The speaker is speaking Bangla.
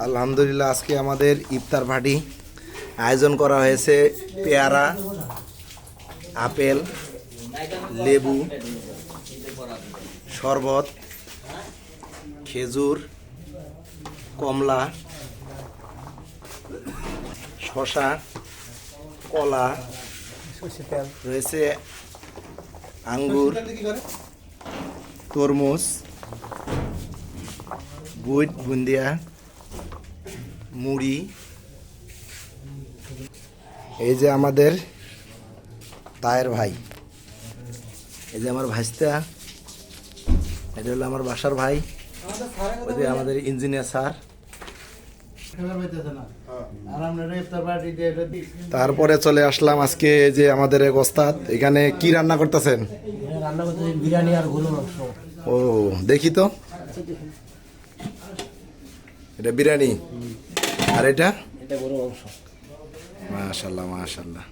আলহামদুলিল্লাহ আজকে আমাদের ইফতার পার্টি আয়োজন করা হয়েছে। পেয়ারা, আপেল, লেবু, শরবত, খেজুর, কমলা, শসা, কলা রয়েছে, আঙ্গুর, তরমুজ, বুট, বুন্দিয়া, মুড়ি। এই যে আমাদের তায়ের ভাই, এই যে আমার ভাইস্তা, এটা হলো আমার বাসার ভাই, ওই যে আমাদের ইঞ্জিনিয়ার স্যার। তারপরে চলে আসলাম আজকে যে আমাদের এক ওস্তাদ। এখানে কি রান্না করতেছেন? রান্না করতে বিরিয়ানি আর গরুর মাংস। ও দেখি তো, এটা বিরিয়ানি আর এটা এটা গরুর মাংস। মাশাআল্লাহ মাশাআল্লাহ।